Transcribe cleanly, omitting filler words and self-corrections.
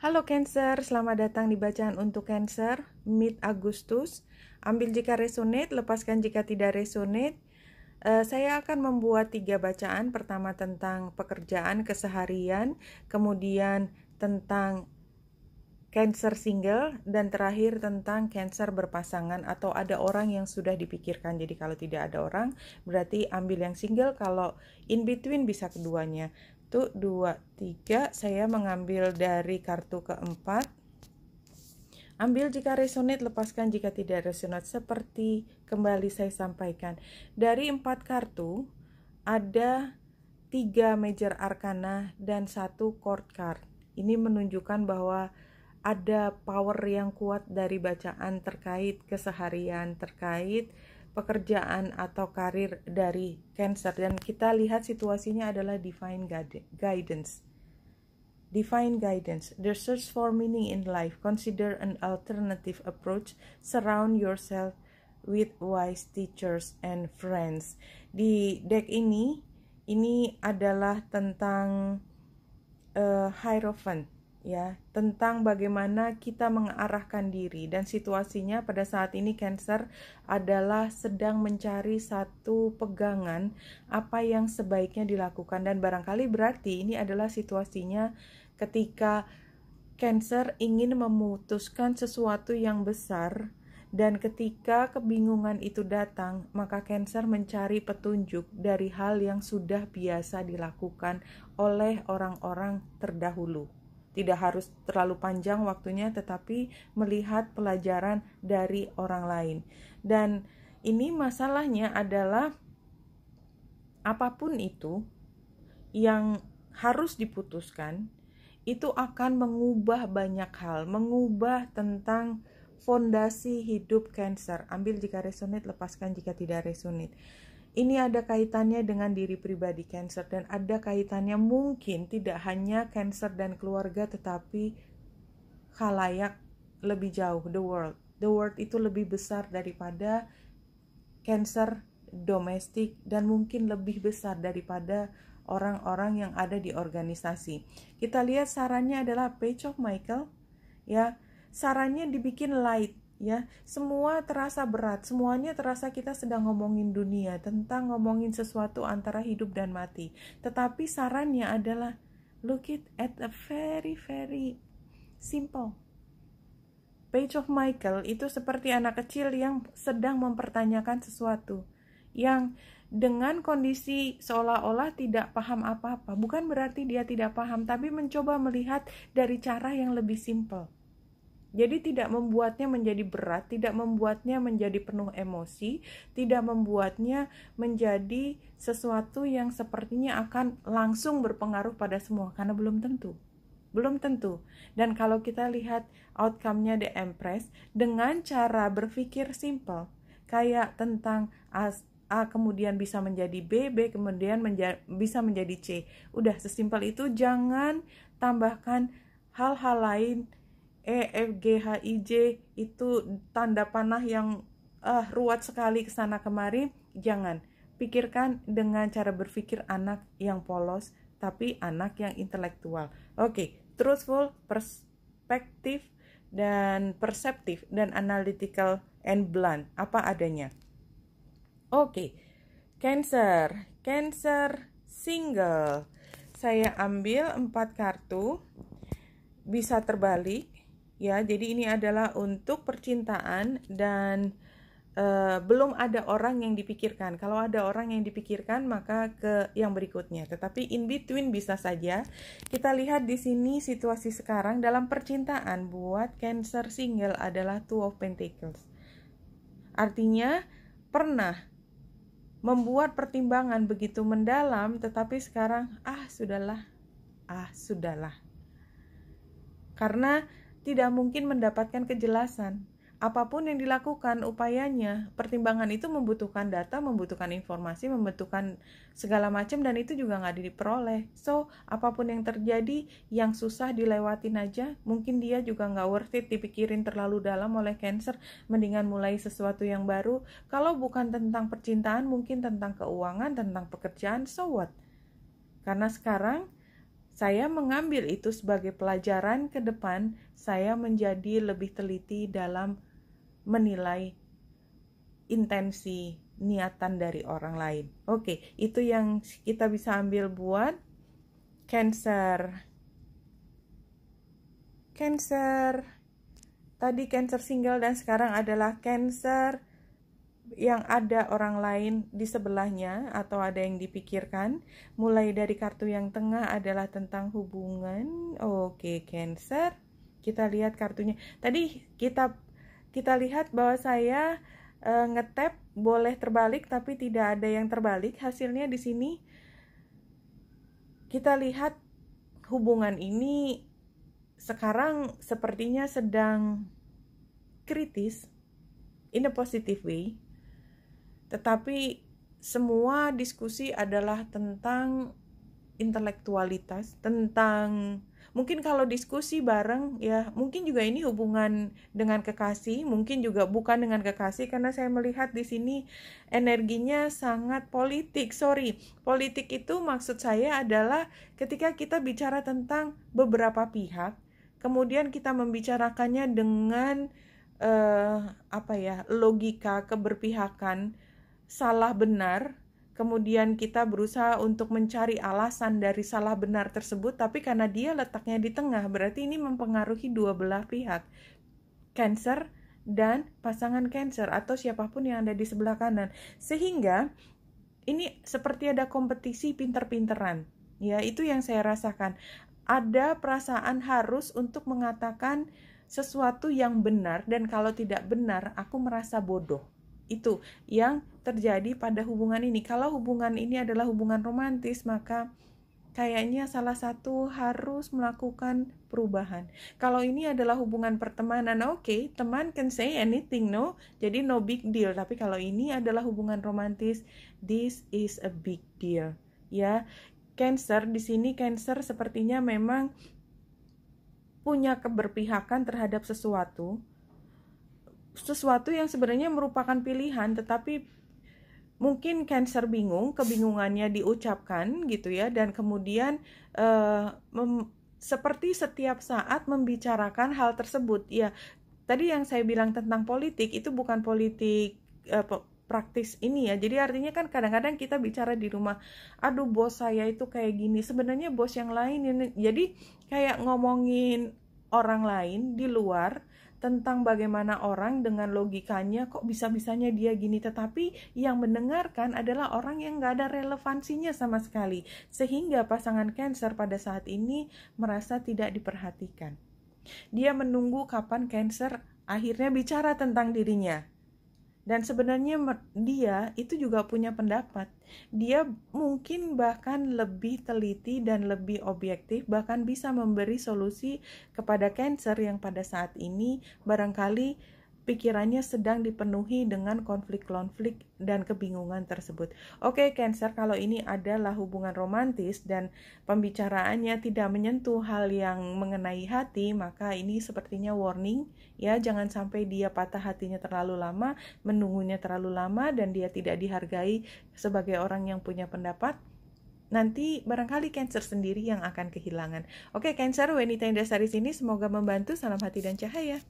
Halo Cancer, selamat datang di bacaan untuk Cancer, mid Agustus. Ambil jika resonate, lepaskan jika tidak resonate. Saya akan membuat 3 bacaan. Pertama tentang pekerjaan keseharian, kemudian tentang Cancer single, dan terakhir tentang Cancer berpasangan atau ada orang yang sudah dipikirkan. Jadi kalau tidak ada orang, berarti ambil yang single. Kalau in between bisa keduanya. Tuh 2, 3, saya mengambil dari kartu keempat. Ambil jika resonate, lepaskan jika tidak resonate. Seperti kembali saya sampaikan, dari 4 kartu ada 3 major arcana dan 1 court card. Ini menunjukkan bahwa ada power yang kuat dari bacaan terkait keseharian, terkait pekerjaan atau karir dari Cancer. Dan kita lihat situasinya adalah divine guidance. Divine guidance, the search for meaning in life. Consider an alternative approach. Surround yourself with wise teachers and friends. Di deck ini adalah tentang Hierophant, ya, tentang bagaimana kita mengarahkan diri, dan situasinya pada saat ini Cancer adalah sedang mencari satu pegangan apa yang sebaiknya dilakukan. Dan barangkali berarti ini adalah situasinya ketika Cancer ingin memutuskan sesuatu yang besar, dan ketika kebingungan itu datang, maka Cancer mencari petunjuk dari hal yang sudah biasa dilakukan oleh orang-orang terdahulu. Tidak harus terlalu panjang waktunya, tetapi melihat pelajaran dari orang lain. Dan ini masalahnya adalah apapun itu yang harus diputuskan, itu akan mengubah banyak hal, mengubah tentang fondasi hidup Cancer. Ambil jika resonate, lepaskan jika tidak resonate. Ini ada kaitannya dengan diri pribadi Cancer, dan ada kaitannya mungkin tidak hanya Cancer dan keluarga, tetapi khalayak lebih jauh, the world. The world itu lebih besar daripada Cancer domestik, dan mungkin lebih besar daripada orang-orang yang ada di organisasi. Kita lihat sarannya adalah Page of Michael, ya. Sarannya dibikin light, ya. Semua terasa berat, semuanya terasa kita sedang ngomongin dunia, tentang ngomongin sesuatu antara hidup dan mati. Tetapi sarannya adalah look at a very simple. Page of Michael itu seperti anak kecil yang sedang mempertanyakan sesuatu, yang dengan kondisi seolah-olah tidak paham apa-apa. Bukan berarti dia tidak paham, tapi mencoba melihat dari cara yang lebih simple. Jadi tidak membuatnya menjadi berat, tidak membuatnya menjadi penuh emosi, tidak membuatnya menjadi sesuatu yang sepertinya akan langsung berpengaruh pada semua, karena belum tentu. Dan kalau kita lihat outcome-nya The Empress, dengan cara berpikir simple, kayak tentang A kemudian bisa menjadi B, B kemudian bisa menjadi C. Udah sesimpel itu, jangan tambahkan hal-hal lain. E, F, G, H, I, J itu tanda panah yang ruwet sekali kesana kemari. Jangan. Pikirkan dengan cara berpikir anak yang polos, tapi anak yang intelektual. Oke, truthful, perspektif, dan perseptif, dan analytical and blunt, apa adanya. Oke, Cancer single. Saya ambil 4 kartu, bisa terbalik, ya. Jadi ini adalah untuk percintaan, dan belum ada orang yang dipikirkan. Kalau ada orang yang dipikirkan, maka ke yang berikutnya. Tetapi in between bisa saja. Kita lihat di sini situasi sekarang dalam percintaan buat Cancer single adalah Two of Pentacles. Artinya pernah membuat pertimbangan begitu mendalam, tetapi sekarang sudahlah. Karena tidak mungkin mendapatkan kejelasan. Apapun yang dilakukan upayanya, pertimbangan itu membutuhkan data, membutuhkan informasi, membutuhkan segala macam, dan itu juga nggak diperoleh. So, apapun yang terjadi, yang susah dilewatin aja. Mungkin dia juga nggak worth it dipikirin terlalu dalam oleh Cancer. Mendingan mulai sesuatu yang baru. Kalau bukan tentang percintaan, mungkin tentang keuangan, tentang pekerjaan, so what? Karena sekarang Saya mengambil itu sebagai pelajaran ke depan, saya menjadi lebih teliti dalam menilai intensi niatan dari orang lain. Oke, itu yang kita bisa ambil buat Cancer. Tadi Cancer single dan sekarang adalah Cancer yang ada orang lain di sebelahnya atau ada yang dipikirkan. Mulai dari kartu yang tengah adalah tentang hubungan. Oke, Cancer. Kita lihat kartunya. Tadi kita lihat bahwa saya ngetap boleh terbalik tapi tidak ada yang terbalik. Hasilnya di sini kita lihat hubungan ini sekarang sepertinya sedang kritis in a positive way. Tetapi semua diskusi adalah tentang intelektualitas, tentang mungkin kalau diskusi bareng ya, mungkin juga ini hubungan dengan kekasih, mungkin juga bukan dengan kekasih karena saya melihat di sini energinya sangat politik. Politik itu maksud saya adalah ketika kita bicara tentang beberapa pihak, kemudian kita membicarakannya dengan logika keberpihakan, salah benar, kemudian kita berusaha untuk mencari alasan dari salah benar tersebut, tapi karena dia letaknya di tengah, berarti ini mempengaruhi dua belah pihak, Cancer dan pasangan Cancer atau siapapun yang ada di sebelah kanan, sehingga ini seperti ada kompetisi pinter-pinteran. Ya, itu yang saya rasakan. Ada perasaan harus untuk mengatakan sesuatu yang benar, dan kalau tidak benar, aku merasa bodoh. Itu yang terjadi pada hubungan ini. Kalau hubungan ini adalah hubungan romantis, maka kayaknya salah satu harus melakukan perubahan. Kalau ini adalah hubungan pertemanan, oke, teman can say anything, no? Jadi no big deal. Tapi kalau ini adalah hubungan romantis, this is a big deal. Ya, Cancer di sini, Cancer sepertinya memang punya keberpihakan terhadap sesuatu yang sebenarnya merupakan pilihan, tetapi mungkin Cancer bingung, kebingungannya diucapkan gitu ya, dan kemudian seperti setiap saat membicarakan hal tersebut. Ya, tadi yang saya bilang tentang politik itu bukan politik praktis ini ya. Jadi artinya kan kadang-kadang kita bicara di rumah, aduh bos saya itu kayak gini, sebenarnya bos yang lain ini. Jadi kayak ngomongin orang lain di luar tentang bagaimana orang dengan logikanya kok bisa-bisanya dia gini, tetapi yang mendengarkan adalah orang yang gak ada relevansinya sama sekali, sehingga pasangan Cancer pada saat ini merasa tidak diperhatikan. Dia menunggu kapan Cancer akhirnya bicara tentang dirinya. Dan sebenarnya dia itu juga punya pendapat. Dia mungkin bahkan lebih teliti dan lebih objektif, bahkan bisa memberi solusi kepada Cancer yang pada saat ini barangkali pikirannya sedang dipenuhi dengan konflik-konflik dan kebingungan tersebut. Oke, Cancer, kalau ini adalah hubungan romantis dan pembicaraannya tidak menyentuh hal yang mengenai hati, maka ini sepertinya warning ya, jangan sampai dia patah hatinya terlalu lama, menunggunya terlalu lama, dan dia tidak dihargai sebagai orang yang punya pendapat. Nanti barangkali Cancer sendiri yang akan kehilangan. Oke, Cancer, wanita yang dasar di sini semoga membantu. Salam hati dan cahaya.